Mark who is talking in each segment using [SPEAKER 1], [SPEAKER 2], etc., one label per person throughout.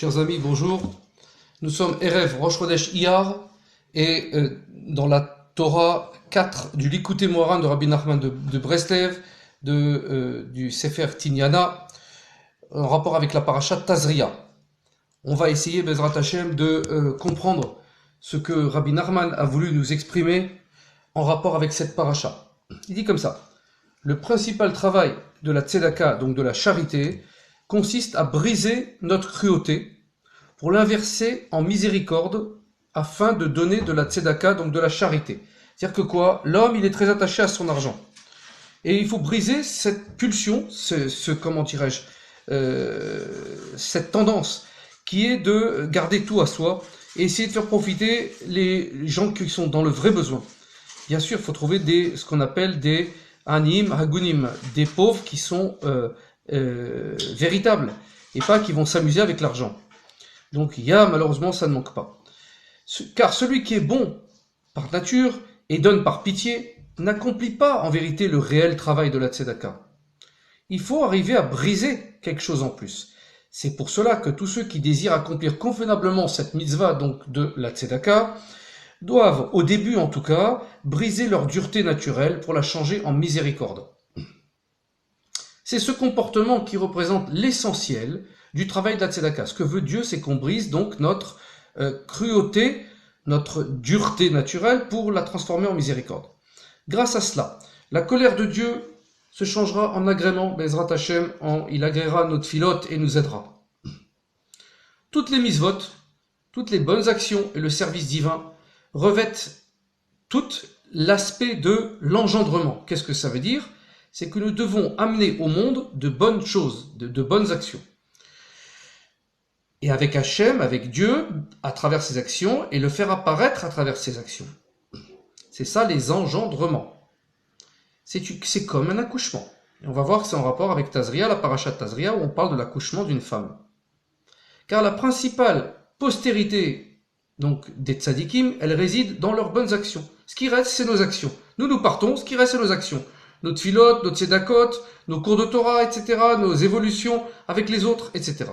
[SPEAKER 1] Chers amis, bonjour. Nous sommes Erev Rosh Chodesh Iyar et dans la Torah 4 du Likutei Moharan de Rabbi Nachman de Breslev, du Sefer Tinyana, en rapport avec la parasha Tazria. On va essayer, Bezrat Hashem, de comprendre ce que Rabbi Nachman a voulu nous exprimer en rapport avec cette parasha. Il dit comme ça: le principal travail de la tzedaka, donc de la charité, consiste à briser notre cruauté pour l'inverser en miséricorde afin de donner de la tzedaka, donc de la charité. C'est-à-dire que quoi? L'homme, il est très attaché à son argent. Et il faut briser cette pulsion, comment dirais-je, cette tendance qui est de garder tout à soi et essayer de faire profiter les gens qui sont dans le vrai besoin. Bien sûr, il faut trouver ce qu'on appelle des anim, hagunim, des pauvres qui sont véritables et pas qui vont s'amuser avec l'argent. Donc malheureusement, ça ne manque pas. Car celui qui est bon par nature et donne par pitié n'accomplit pas en vérité le réel travail de la tzedaka. Il faut arriver à briser quelque chose en plus. C'est pour cela que tous ceux qui désirent accomplir convenablement cette mitzvah, donc de la tzedaka, doivent, au début en tout cas, briser leur dureté naturelle pour la changer en miséricorde. C'est ce comportement qui représente l'essentiel du travail de la tzedaka. Ce que veut Dieu, c'est qu'on brise donc notre cruauté, notre dureté naturelle pour la transformer en miséricorde. Grâce à cela, la colère de Dieu se changera en agrément, Bezrat Hashem, il agréera notre filote et nous aidera. Toutes les mitzvot, toutes les bonnes actions et le service divin revêtent tout l'aspect de l'engendrement. Qu'est-ce que ça veut dire? C'est que nous devons amener au monde de bonnes choses, de bonnes actions. Et avec Hachem, avec Dieu, à travers ses actions, et le faire apparaître à travers ses actions. C'est ça les engendrements. C'est comme un accouchement. Et on va voir que c'est en rapport avec Tazria, la parasha Tazria, où on parle de l'accouchement d'une femme. Car la principale postérité donc des tzadikim, elle réside dans leurs bonnes actions. Ce qui reste, c'est nos actions. Nous partons, ce qui reste, c'est nos actions. Nos tfilotes, nos tzedakot, nos cours de Torah, etc., nos évolutions avec les autres, etc.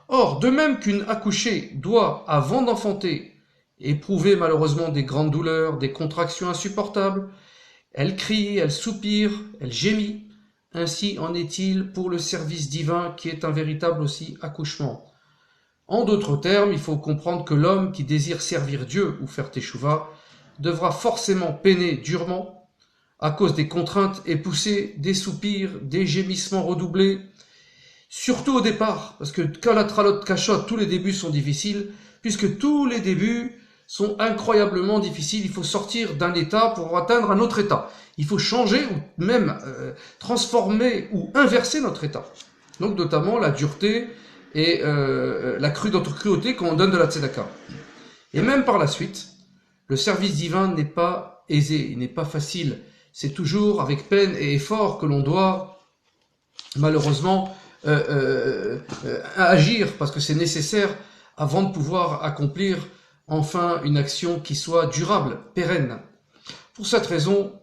[SPEAKER 1] Or, de même qu'une accouchée doit, avant d'enfanter, éprouver malheureusement des grandes douleurs, des contractions insupportables, elle crie, elle soupire, elle gémit. Ainsi en est-il pour le service divin qui est un véritable aussi accouchement. En d'autres termes, il faut comprendre que l'homme qui désire servir Dieu ou faire teshuva devra forcément peiner durement à cause des contraintes et pousser des soupirs, des gémissements redoublés, surtout au départ, parce que Kalatralot Kachot, tous les débuts sont difficiles, puisque tous les débuts sont incroyablement difficiles. Il faut sortir d'un état pour atteindre un autre état. Il faut changer ou même transformer ou inverser notre état. Donc notamment la dureté et notre cruauté quand on donne de la tzedaka. Et même par la suite, le service divin n'est pas aisé, il n'est pas facile. C'est toujours avec peine et effort que l'on doit malheureusement agir, parce que c'est nécessaire avant de pouvoir accomplir enfin une action qui soit durable, pérenne. Pour cette raison,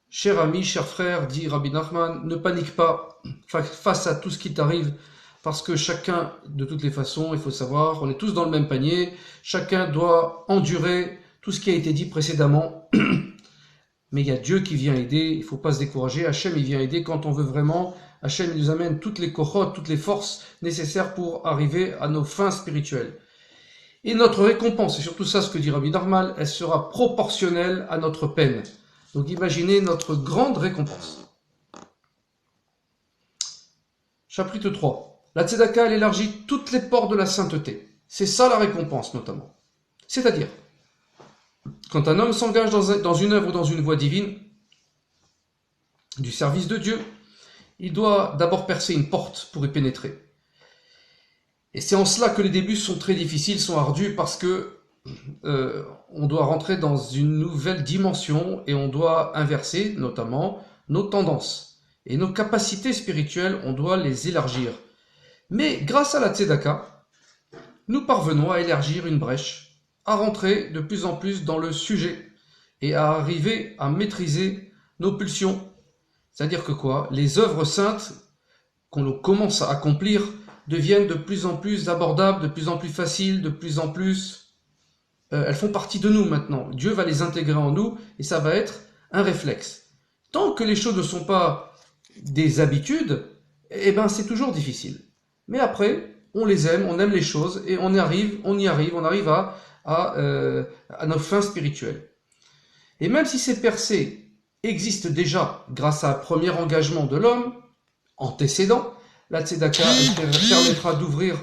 [SPEAKER 1] cher ami, cher frère, dit Rabbi Nachman, ne panique pas face à tout ce qui t'arrive, parce que chacun, de toutes les façons, il faut savoir, on est tous dans le même panier, chacun doit endurer tout ce qui a été dit précédemment, mais il y a Dieu qui vient aider, il ne faut pas se décourager, Hachem il vient aider quand on veut vraiment, Hachem il nous amène toutes les kochot, toutes les forces nécessaires pour arriver à nos fins spirituelles. Et notre récompense, et surtout ça ce que dit Rabbi Nachman, elle sera proportionnelle à notre peine. Donc imaginez notre grande récompense. Chapitre 3. La tzedaka, elle élargit toutes les portes de la sainteté. C'est ça la récompense notamment. C'est-à-dire, quand un homme s'engage dans une œuvre ou dans une voie divine, du service de Dieu, il doit d'abord percer une porte pour y pénétrer. Et c'est en cela que les débuts sont très difficiles, sont ardus, parce que on doit rentrer dans une nouvelle dimension et on doit inverser notamment nos tendances. Et nos capacités spirituelles, on doit les élargir. Mais grâce à la tzedaka, nous parvenons à élargir une brèche, à rentrer de plus en plus dans le sujet et à arriver à maîtriser nos pulsions. C'est-à-dire que quoi? Les œuvres saintes qu'on commence à accomplir deviennent de plus en plus abordables, de plus en plus faciles, de plus en plus... elles font partie de nous maintenant. Dieu va les intégrer en nous et ça va être un réflexe. Tant que les choses ne sont pas des habitudes, eh ben c'est toujours difficile. Mais après, on les aime, on aime les choses et on arrive à nos fins spirituelles. Et même si ces percées existent déjà grâce à un premier engagement de l'homme, antécédent, la tzedaka permettra d'ouvrir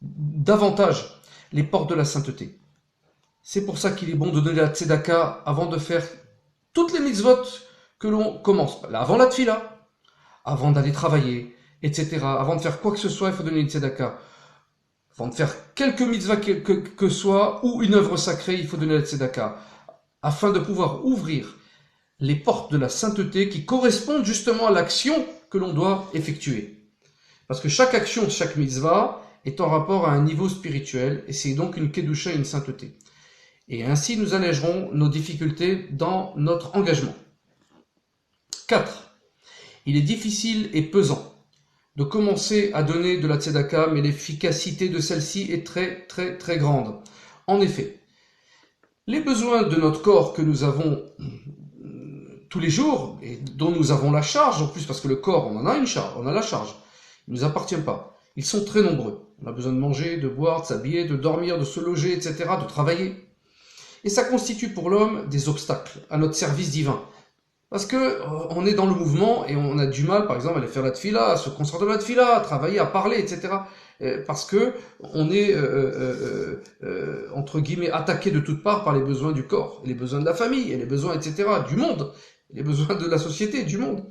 [SPEAKER 1] davantage les portes de la sainteté. C'est pour ça qu'il est bon de donner la tzedaka avant de faire toutes les mitzvot que l'on commence. Avant la tfila, avant d'aller travailler, etc. Avant de faire quoi que ce soit, il faut donner une tzedaka. Avant de faire quelque mitzvah que soit, ou une œuvre sacrée, il faut donner la tzedaka. Afin de pouvoir ouvrir les portes de la sainteté qui correspondent justement à l'action que l'on doit effectuer. Parce que chaque action, chaque mitzvah est en rapport à un niveau spirituel, et c'est donc une kedusha et une sainteté. Et ainsi, nous allégerons nos difficultés dans notre engagement. 4. Il est difficile et pesant de commencer à donner de la tzedaka, mais l'efficacité de celle-ci est très, très, très grande. En effet, les besoins de notre corps que nous avons tous les jours, et dont nous avons la charge, en plus, parce que le corps, on en a une charge, on a la charge, il ne nous appartient pas. Ils sont très nombreux. On a besoin de manger, de boire, de s'habiller, de dormir, de se loger, etc., de travailler. Et ça constitue pour l'homme des obstacles à notre service divin. Parce que on est dans le mouvement et on a du mal, par exemple, à aller faire la tfila, à se concentrer dans la tfila, à travailler, à parler, etc. Parce que on est, entre guillemets, attaqué de toutes parts par les besoins du corps, et les besoins de la famille, et les besoins, etc., du monde, et les besoins de la société, du monde.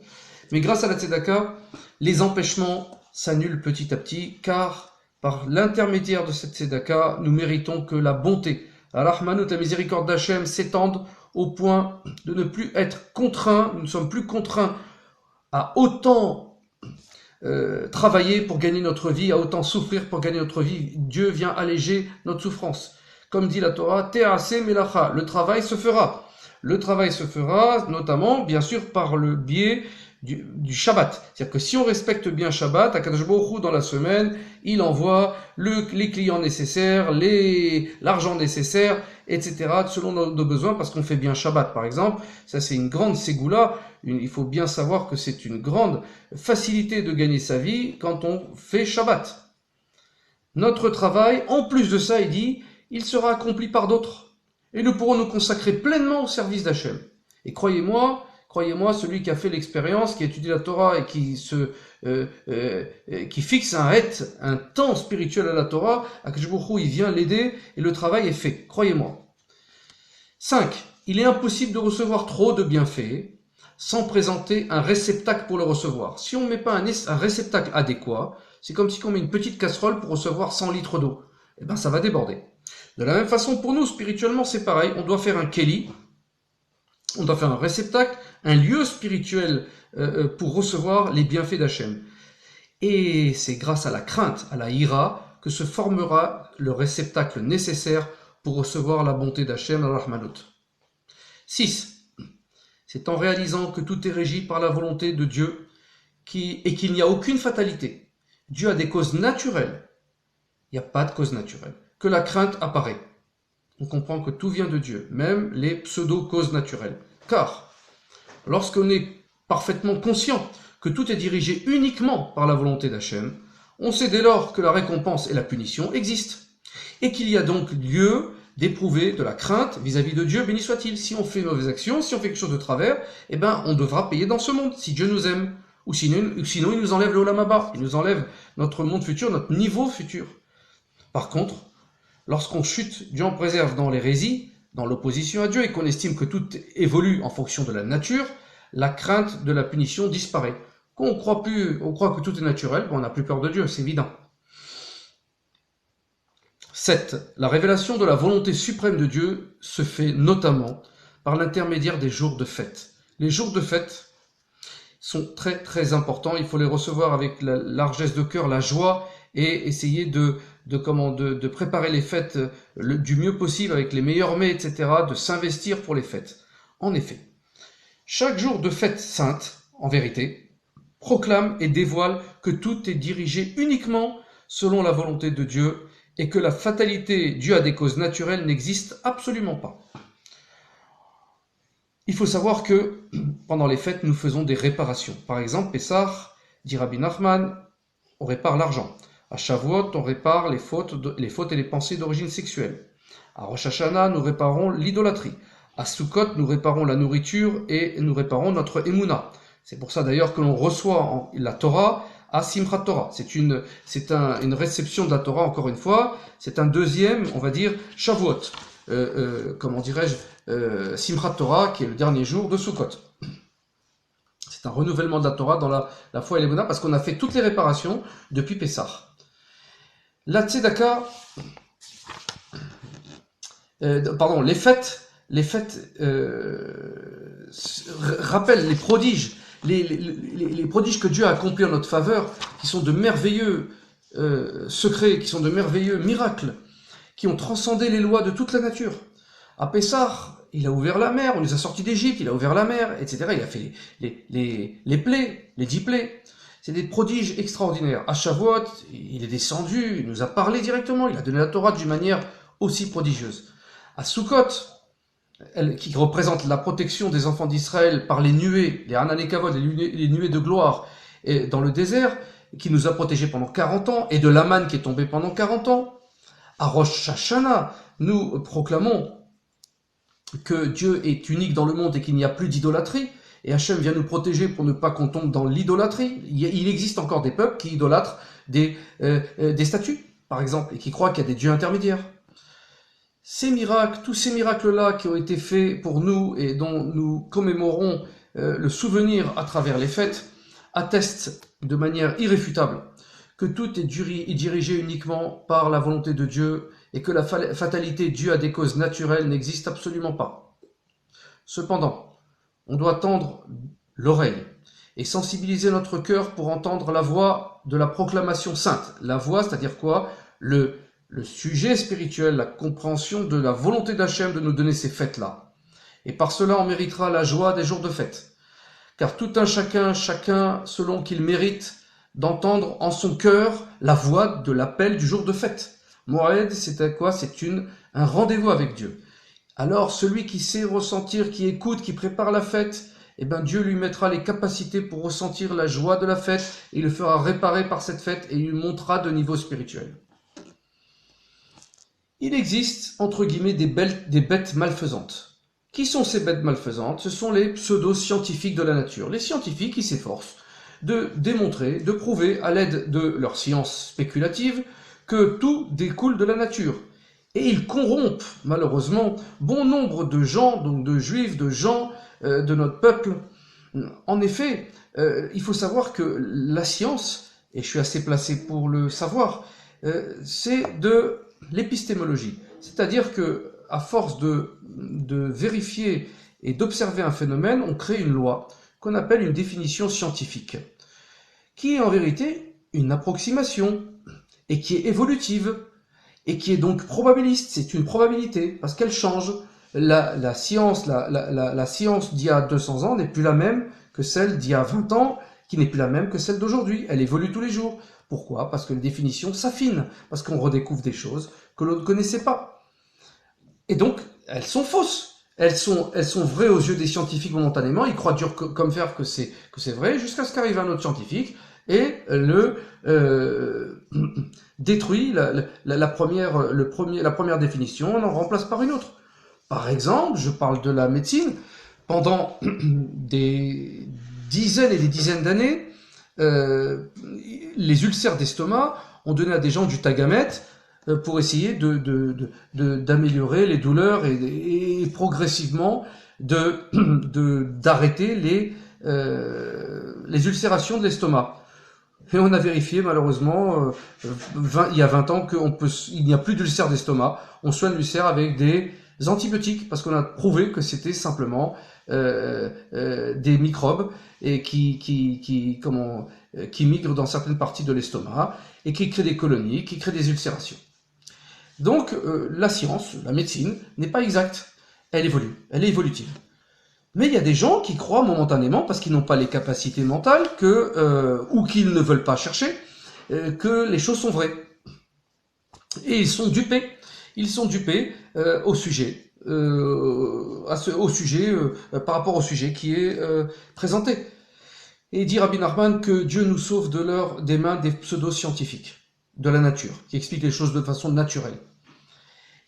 [SPEAKER 1] Mais grâce à la tzedaka, les empêchements s'annulent petit à petit, car par l'intermédiaire de cette tzedaka, nous méritons que la bonté, la rahmanout, la miséricorde d'Hachem s'étende au point de ne plus être contraints, nous ne sommes plus contraints à autant travailler pour gagner notre vie, à autant souffrir pour gagner notre vie. Dieu vient alléger notre souffrance. Comme dit la Torah, Te'ase melacha, le travail se fera. Le travail se fera notamment, bien sûr, par le biais du Shabbat. C'est-à-dire que si on respecte bien Shabbat, Akadosh Baruch Hu, dans la semaine, il envoie les clients nécessaires, l'argent nécessaire, etc., selon nos besoins, parce qu'on fait bien Shabbat, par exemple. Ça, c'est une grande ségoula. Il faut bien savoir que c'est une grande facilité de gagner sa vie quand on fait Shabbat. Notre travail, en plus de ça, il dit, il sera accompli par d'autres. Et nous pourrons nous consacrer pleinement au service d'Hachem. Et croyez-moi, celui qui a fait l'expérience, qui a étudié la Torah et qui fixe un temps spirituel à la Torah, Akadosh Baruch Hu, il vient l'aider et le travail est fait. Croyez-moi. 5. Il est impossible de recevoir trop de bienfaits sans présenter un réceptacle pour le recevoir. Si on ne met pas un réceptacle adéquat, c'est comme si on met une petite casserole pour recevoir 100 litres d'eau. Eh ben, ça va déborder. De la même façon, pour nous, spirituellement, c'est pareil. On doit faire un keli, on doit faire un réceptacle, un lieu spirituel pour recevoir les bienfaits d'Hachem. Et c'est grâce à la crainte, à la ira, que se formera le réceptacle nécessaire pour recevoir la bonté d'Hachem, la Rahmanut. 6. C'est en réalisant que tout est régi par la volonté de Dieu et qu'il n'y a aucune fatalité. Dieu a des causes naturelles. Il n'y a pas de cause naturelle. Que la crainte apparaît. On comprend que tout vient de Dieu, même les pseudo-causes naturelles. Car, lorsqu'on est parfaitement conscient que tout est dirigé uniquement par la volonté d'Hachem, on sait dès lors que la récompense et la punition existent. Et qu'il y a donc lieu d'éprouver de la crainte vis-à-vis de Dieu, béni soit-il. Si on fait une mauvaise action, si on fait quelque chose de travers, eh ben, on devra payer dans ce monde, si Dieu nous aime. Ou sinon il nous enlève le Olam Haba, il nous enlève notre monde futur, notre niveau futur. Par contre, lorsqu'on chute, Dieu en préserve dans l'hérésie, dans l'opposition à Dieu, et qu'on estime que tout évolue en fonction de la nature, la crainte de la punition disparaît. Quand on croit que tout est naturel, on n'a plus peur de Dieu, c'est évident. 7. La révélation de la volonté suprême de Dieu se fait notamment par l'intermédiaire des jours de fête. Les jours de fête sont très très importants, il faut les recevoir avec la largesse de cœur, la joie, et essayer de préparer les fêtes du mieux possible avec les meilleurs mets, etc., de s'investir pour les fêtes. En effet, chaque jour de fête sainte, en vérité, proclame et dévoile que tout est dirigé uniquement selon la volonté de Dieu et que la fatalité due à des causes naturelles n'existe absolument pas. Il faut savoir que pendant les fêtes, nous faisons des réparations. Par exemple, Pessah, dit Rabbi Nachman, on répare l'argent. À Shavuot, on répare les fautes et les pensées d'origine sexuelle. À Rosh Hashanah, nous réparons l'idolâtrie. À Sukkot, nous réparons la nourriture et nous réparons notre Emouna. C'est pour ça d'ailleurs que l'on reçoit la Torah à Simchat Torah. C'est une réception de la Torah, encore une fois. C'est un deuxième, on va dire, Shavuot. Comment dirais-je, Simchat Torah, qui est le dernier jour de Sukkot. C'est un renouvellement de la Torah dans la foi et l'Emunah, parce qu'on a fait toutes les réparations depuis Pessah. La Tzedaka, les fêtes rappellent les prodiges, les prodiges que Dieu a accomplis en notre faveur, qui sont de merveilleux secrets, qui sont de merveilleux miracles, qui ont transcendé les lois de toute la nature. À Pessah, il a ouvert la mer, on les a sortis d'Égypte, il a ouvert la mer, etc. Il a fait les plaies, les 10 plaies. C'est des prodiges extraordinaires. À Shavuot, il est descendu, il nous a parlé directement, il a donné la Torah d'une manière aussi prodigieuse. À Sukkot, qui représente la protection des enfants d'Israël par les nuées, les Hanan et Kavod, les nuées de gloire dans le désert, qui nous a protégés pendant 40 ans, et de la manne qui est tombée pendant 40 ans. À Rosh Hashanah, nous proclamons que Dieu est unique dans le monde et qu'il n'y a plus d'idolâtrie, et Hachem vient nous protéger pour ne pas qu'on tombe dans l'idolâtrie. Il existe encore des peuples qui idolâtrent des statues, par exemple, et qui croient qu'il y a des dieux intermédiaires. Ces miracles, tous ces miracles-là qui ont été faits pour nous et dont nous commémorons le souvenir à travers les fêtes, attestent de manière irréfutable que tout est dirigé uniquement par la volonté de Dieu et que la fatalité due à des causes naturelles n'existe absolument pas. Cependant, on doit tendre l'oreille et sensibiliser notre cœur pour entendre la voix de la proclamation sainte. La voix, c'est-à-dire quoi ? Le sujet spirituel, la compréhension de la volonté d'Hachem de nous donner ces fêtes-là. Et par cela, on méritera la joie des jours de fête. Car tout un chacun selon qu'il mérite d'entendre en son cœur la voix de l'appel du jour de fête. Moed, c'est quoi ? C'est un rendez-vous avec Dieu. Alors, celui qui sait ressentir, qui écoute, qui prépare la fête, eh ben Dieu lui mettra les capacités pour ressentir la joie de la fête, et il le fera réparer par cette fête, et il lui montrera de niveau spirituel. Il existe, entre guillemets, des bêtes malfaisantes. Qui sont ces bêtes malfaisantes ? Ce sont les pseudo-scientifiques de la nature. Les scientifiques qui s'efforcent de démontrer, de prouver, à l'aide de leur science spéculative, que tout découle de la nature. Et ils corrompent, malheureusement, bon nombre de gens, donc de juifs, de gens de notre peuple. En effet, il faut savoir que la science, et je suis assez placé pour le savoir, c'est de l'épistémologie. C'est-à-dire que, à force de vérifier et d'observer un phénomène, on crée une loi qu'on appelle une définition scientifique, qui est en vérité une approximation, et qui est évolutive, et qui est donc probabiliste. C'est une probabilité, parce qu'elle change. La science d'il y a 200 ans n'est plus la même que celle d'il y a 20 ans, qui n'est plus la même que celle d'aujourd'hui. Elle évolue tous les jours. Pourquoi ? Parce que les définitions s'affinent, parce qu'on redécouvre des choses que l'on ne connaissait pas. Et donc, elles sont fausses. Elles sont vraies aux yeux des scientifiques momentanément. Ils croient dur comme fer que c'est vrai, jusqu'à ce qu'arrive un autre scientifique et le détruit la première définition, on en remplace par une autre. Par exemple, je parle de la médecine. Pendant des dizaines et des dizaines d'années, les ulcères d'estomac ont donné à des gens du Tagamet pour essayer d'améliorer les douleurs et progressivement d'arrêter les ulcérations de l'estomac. Et on a vérifié malheureusement il y a 20 ans qu'il n'y a plus d'ulcère d'estomac. On soigne l'ulcère avec des antibiotiques parce qu'on a prouvé que c'était simplement des microbes et qui migrent dans certaines parties de l'estomac et qui créent des colonies, qui créent des ulcérations. Donc la science, la médecine, n'est pas exacte. Elle évolue, elle est évolutive. Mais il y a des gens qui croient momentanément, parce qu'ils n'ont pas les capacités mentales, ou qu'ils ne veulent pas chercher, que les choses sont vraies. Et ils sont dupés au sujet, par rapport au sujet qui est présenté. Et dit Rabbi Nachman que Dieu nous sauve des mains des pseudo-scientifiques de la nature, qui expliquent les choses de façon naturelle.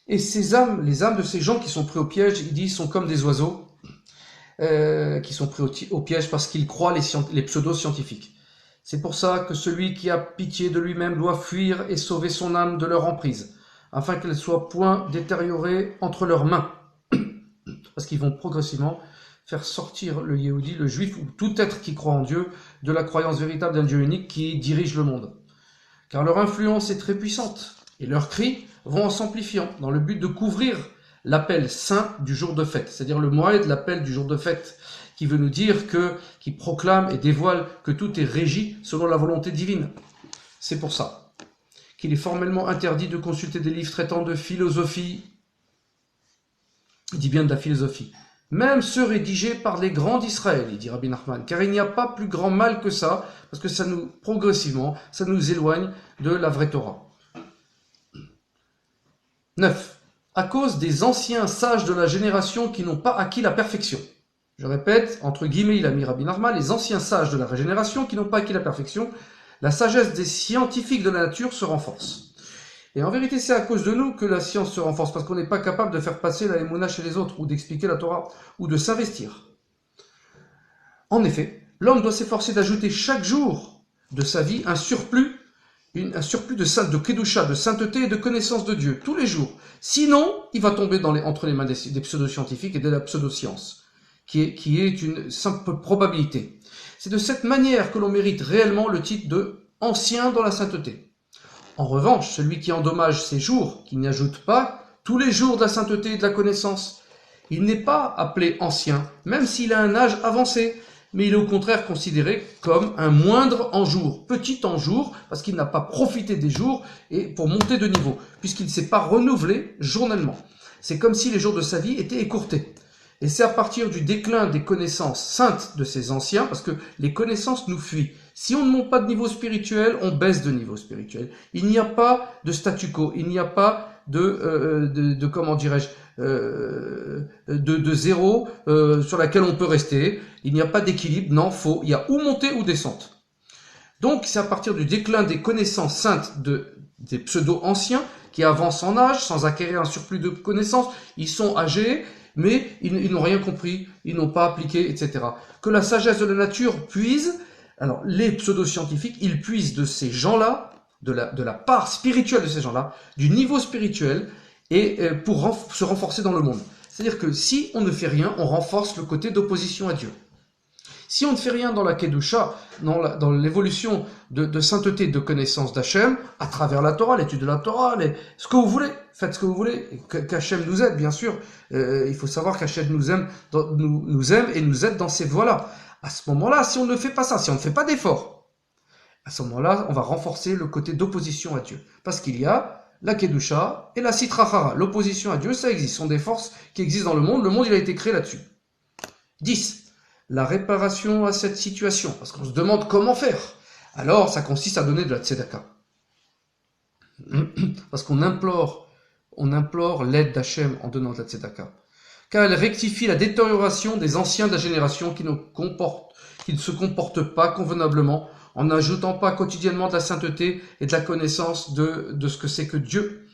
[SPEAKER 1] Et les âmes de ces gens qui sont pris au piège, il dit, sont comme des oiseaux qui sont pris au piège parce qu'ils croient les pseudo-scientifiques. C'est pour ça que celui qui a pitié de lui-même doit fuir et sauver son âme de leur emprise, afin qu'elle soit point détériorée entre leurs mains. Parce qu'ils vont progressivement faire sortir le Yehudi, le juif, ou tout être qui croit en Dieu, de la croyance véritable d'un Dieu unique qui dirige le monde. Car leur influence est très puissante, et leurs cris vont en s'amplifiant, dans le but de couvrir l'appel saint du jour de fête, c'est-à-dire le moed, l'appel du jour de fête, qui veut nous dire qui proclame et dévoile que tout est régi selon la volonté divine. C'est pour ça qu'il est formellement interdit de consulter des livres traitant de philosophie. Il dit bien de la philosophie. Même ceux rédigés par les grands d'Israël, il dit Rabbi Nachman, car il n'y a pas plus grand mal que ça, parce que progressivement, ça nous éloigne de la vraie Torah. 9. À cause des anciens sages de la génération qui n'ont pas acquis la perfection. Je répète, entre guillemets, il a mis Rabbi Nachman, les anciens sages de la régénération qui n'ont pas acquis la perfection, la sagesse des scientifiques de la nature se renforce. Et en vérité, c'est à cause de nous que la science se renforce, parce qu'on n'est pas capable de faire passer la Emouna chez les autres, ou d'expliquer la Torah, ou de s'investir. En effet, l'homme doit s'efforcer d'ajouter chaque jour de sa vie un surplus de Kedusha, de sainteté et de connaissance de Dieu, tous les jours. Sinon, il va tomber entre les mains des pseudo-scientifiques et de la pseudo-science, qui est une simple probabilité. C'est de cette manière que l'on mérite réellement le titre de « ancien dans la sainteté ». En revanche, celui qui endommage ses jours, qui n'ajoute pas tous les jours de la sainteté et de la connaissance, il n'est pas appelé ancien, même s'il a un âge avancé, mais il est au contraire considéré comme un moindre en jour, petit en jour, parce qu'il n'a pas profité des jours et pour monter de niveau, puisqu'il ne s'est pas renouvelé journellement. C'est comme si les jours de sa vie étaient écourtés. Et c'est à partir du déclin des connaissances saintes de ces anciens, parce que les connaissances nous fuient. Si on ne monte pas de niveau spirituel, on baisse de niveau spirituel. Il n'y a pas de statu quo, il n'y a pas de comment dirais-je, de zéro sur laquelle on peut rester. Il n'y a pas d'équilibre, non, faux. Il y a ou montée ou descente. Donc c'est à partir du déclin des connaissances saintes des pseudo-anciens qui avancent en âge sans acquérir un surplus de connaissances. Ils sont âgés, mais ils n'ont rien compris, ils n'ont pas appliqué, etc. Que la sagesse de la nature puise, alors les pseudo-scientifiques, ils puisent de ces gens-là, de la part spirituelle de ces gens-là, du niveau spirituel, et pour se renforcer dans le monde. C'est-à-dire que si on ne fait rien, on renforce le côté d'opposition à Dieu. Si on ne fait rien dans la Kedusha, dans l'évolution de sainteté, de connaissance d'Hachem, à travers la Torah, l'étude de la Torah, ce que vous voulez, faites ce que vous voulez, qu'Hachem nous aide, bien sûr. Il faut savoir qu'Hachem nous aime et nous aide dans ces voies-là. À ce moment-là, si on ne fait pas ça, si on ne fait pas d'effort, à ce moment-là, on va renforcer le côté d'opposition à Dieu. Parce qu'il y a la Kedusha et la Sitra Achara. L'opposition à Dieu, ça existe. Ce sont des forces qui existent dans le monde. Le monde, il a été créé là-dessus. 10. La réparation à cette situation. Parce qu'on se demande comment faire. Alors, ça consiste à donner de la tzedaka. Parce qu'on implore l'aide d'Hachem en donnant de la tzedaka. Car elle rectifie la détérioration des anciens de la génération qui ne se comportent pas convenablement, en n'ajoutant pas quotidiennement de la sainteté et de la connaissance de ce que c'est que Dieu.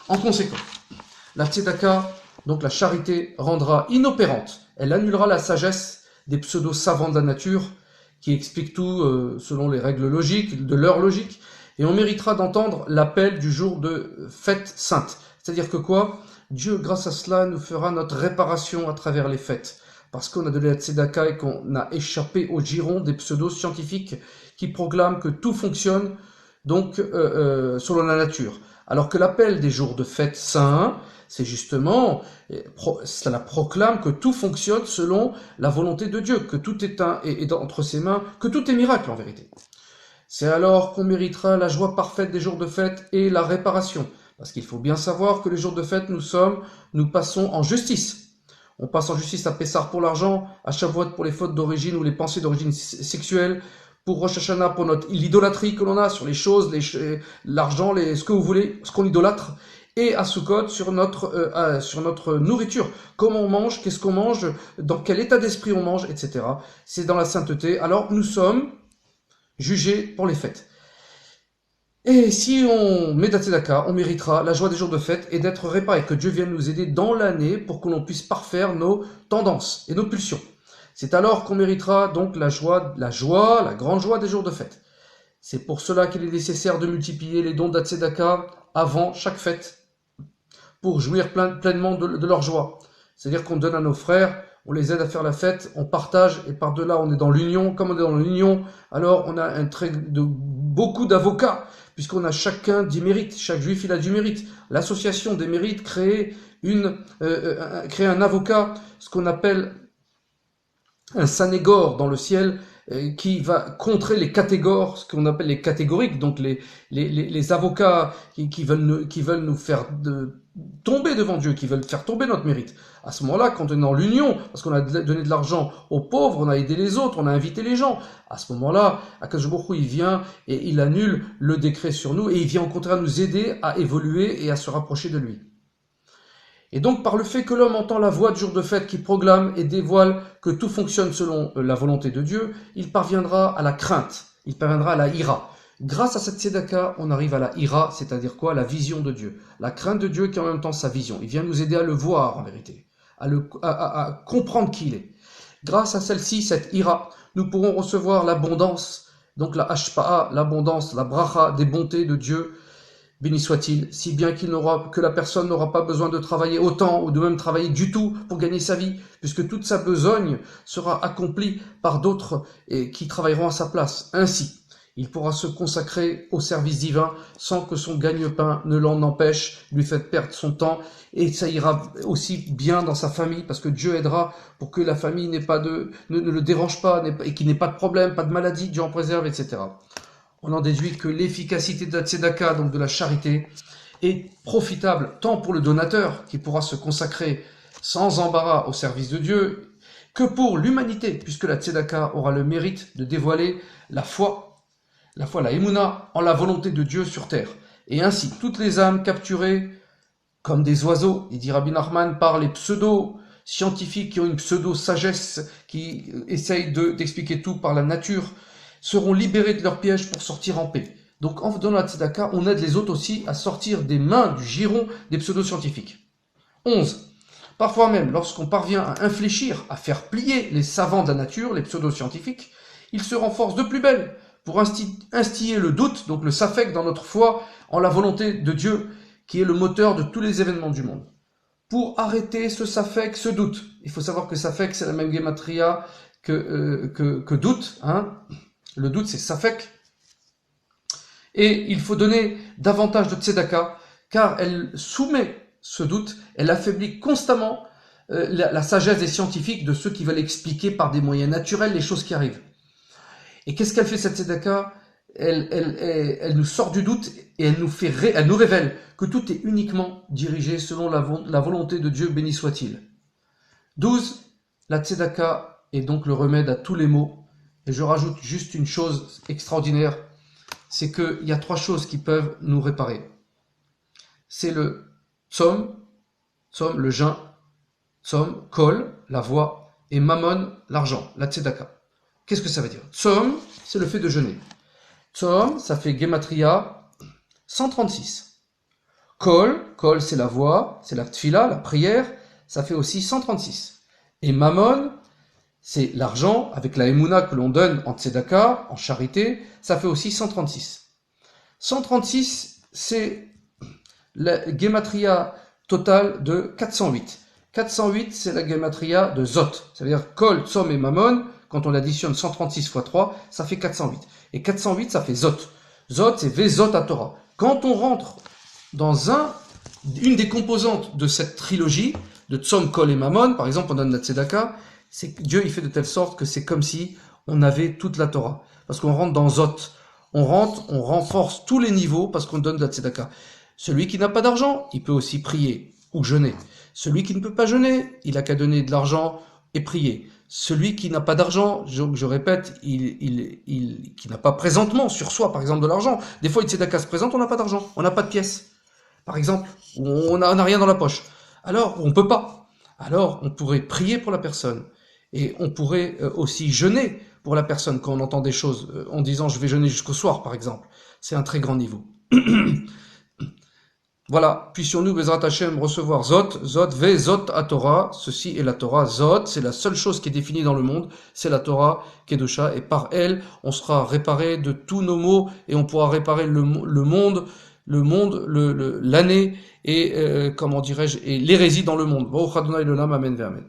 [SPEAKER 1] En conséquence, la tzedaka, donc la charité, rendra inopérante. Elle annulera la sagesse des pseudo-savants de la nature, qui expliquent tout selon les règles logiques, de leur logique, et on méritera d'entendre l'appel du jour de fête sainte. C'est-à-dire que quoi ? Dieu, grâce à cela, nous fera notre réparation à travers les fêtes. Parce qu'on a donné la tzedaka et qu'on a échappé au giron des pseudo-scientifiques qui proclament que tout fonctionne donc selon la nature. Alors que l'appel des jours de fête saints, c'est justement, cela proclame que tout fonctionne selon la volonté de Dieu, que tout est entre ses mains, que tout est miracle en vérité. C'est alors qu'on méritera la joie parfaite des jours de fête et la réparation. Parce qu'il faut bien savoir que les jours de fête, nous passons en justice. On passe en justice à Pessah pour l'argent, à Shavuot pour les fautes d'origine ou les pensées d'origine sexuelle, pour Rosh Hashanah, pour l'idolâtrie que l'on a sur les choses, l'argent, ce que vous voulez, ce qu'on idolâtre, et à Sukkot sur notre nourriture. Comment on mange, qu'est-ce qu'on mange, dans quel état d'esprit on mange, etc. C'est dans la sainteté. Alors nous sommes jugés pour les fêtes. Et si on met Tzedaka, on méritera la joie des jours de fête et d'être réparé, que Dieu vienne nous aider dans l'année pour que l'on puisse parfaire nos tendances et nos pulsions. C'est alors qu'on méritera donc la grande joie des jours de fête. C'est pour cela qu'il est nécessaire de multiplier les dons d'Tzedaka avant chaque fête, pour jouir pleinement de leur joie. C'est-à-dire qu'on donne à nos frères, on les aide à faire la fête, on partage, et par-delà on est dans l'union. Comme on est dans l'union, alors on a beaucoup d'avocats, puisqu'on a chacun 10 mérites, chaque juif il a du mérite. L'association des mérites crée un avocat, ce qu'on appelle un sanégore dans le ciel, qui va contrer les catégores, ce qu'on appelle les catégoriques, donc les avocats qui veulent nous faire tomber devant Dieu, qui veulent faire tomber notre mérite. À ce moment-là, quand on est dans l'union, parce qu'on a donné de l'argent aux pauvres, on a aidé les autres, on a invité les gens, à ce moment-là, Akadosh Baruch Hu, il vient et il annule le décret sur nous, et il vient au contraire nous aider à évoluer et à se rapprocher de lui. Et donc, par le fait que l'homme entend la voix du jour de fête qui proclame et dévoile que tout fonctionne selon la volonté de Dieu, il parviendra à la crainte, il parviendra à la ira. Grâce à cette tzedaka, on arrive à la ira, c'est-à-dire quoi? La vision de Dieu. La crainte de Dieu qui est en même temps sa vision. Il vient nous aider à le voir en vérité, à comprendre qui il est. Grâce à celle-ci, cette ira, nous pourrons recevoir l'abondance, donc la hashpa'a, l'abondance, la bracha des bontés de Dieu, béni soit-il, si bien que la personne n'aura pas besoin de travailler autant ou de même travailler du tout pour gagner sa vie, puisque toute sa besogne sera accomplie par d'autres qui travailleront à sa place. Ainsi, il pourra se consacrer au service divin sans que son gagne-pain ne l'en empêche, lui fasse perdre son temps, et ça ira aussi bien dans sa famille, parce que Dieu aidera pour que la famille ne le dérange pas, et qu'il n'ait pas de problème, pas de maladie, Dieu en préserve, etc. On en déduit que l'efficacité de la tzedaka, donc de la charité, est profitable tant pour le donateur, qui pourra se consacrer sans embarras au service de Dieu, que pour l'humanité, puisque la tzedaka aura le mérite de dévoiler la foi, la émouna, en la volonté de Dieu sur terre. Et ainsi, toutes les âmes capturées comme des oiseaux, il dit Rabbi Nachman, par les pseudo-scientifiques qui ont une pseudo-sagesse, qui essayent d'expliquer tout par la nature, seront libérés de leurs pièges pour sortir en paix. Donc en donnant la tzedaka, on aide les autres aussi à sortir des mains du giron des pseudo-scientifiques. 11. Parfois même, lorsqu'on parvient à infléchir, à faire plier les savants de la nature, les pseudo-scientifiques, ils se renforcent de plus belle pour instiller le doute, donc le safek dans notre foi, en la volonté de Dieu, qui est le moteur de tous les événements du monde. Pour arrêter ce safek, ce doute, il faut savoir que safek, c'est la même gematria que doute, hein. Le doute, c'est safek. Et il faut donner davantage de tzedaka, car elle soumet ce doute, elle affaiblit constamment la sagesse des scientifiques, de ceux qui veulent expliquer par des moyens naturels les choses qui arrivent. Et qu'est-ce qu'elle fait cette tzedaka? Elle nous sort du doute et elle nous révèle que tout est uniquement dirigé selon la volonté de Dieu, béni soit-il. 12. La tzedaka est donc le remède à tous les maux. Et je rajoute juste une chose extraordinaire, c'est qu'il y a 3 choses qui peuvent nous réparer. C'est le tzom, le jeûne, tzom, kol, la voix, et mammon, l'argent, la tzedaka. Qu'est-ce que ça veut dire? Tzom, c'est le fait de jeûner. Tzom, ça fait gematria 136. Kol, c'est la voix, c'est la tfila, la prière, ça fait aussi 136. Et mammon, c'est l'argent, avec la émouna que l'on donne en tzedaka, en charité, ça fait aussi 136. 136, c'est la gematria totale de 408. 408, c'est la gematria de Zot. C'est-à-dire Kol, Tzom et Mammon, quand on additionne 136 fois 3, ça fait 408. Et 408, ça fait Zot. Zot, c'est Vezot à Torah. Quand on rentre dans une des composantes de cette trilogie, de Tzom, Kol et Mammon, par exemple, on donne la tzedaka, c'est que Dieu il fait de telle sorte que c'est comme si on avait toute la Torah. Parce qu'on rentre dans Zot. On renforce tous les niveaux parce qu'on donne de la tzedaka. Celui qui n'a pas d'argent, il peut aussi prier ou jeûner. Celui qui ne peut pas jeûner, il a qu'à donner de l'argent et prier. celui qui n'a pas d'argent, je répète, qui n'a pas présentement sur soi, par exemple, de l'argent. Des fois, une tzedaka se présente, on n'a pas d'argent, on n'a pas de pièces, par exemple, ou on n'a rien dans la poche. Alors, on peut pas. Alors, on pourrait prier pour la personne. Et on pourrait aussi jeûner pour la personne quand on entend des choses, en disant je vais jeûner jusqu'au soir, par exemple. C'est un très grand niveau. Voilà, puissions-nous, Bezrat Hashem, recevoir Zot, Ve Zot à Torah, ceci est la Torah, Zot, c'est la seule chose qui est définie dans le monde, c'est la Torah, Kedusha, et par elle, on sera réparé de tous nos maux, et on pourra réparer le monde, l'année, et, comment dirais-je, et l'hérésie dans le monde. Baruch Adonai l'olam, amen, amen.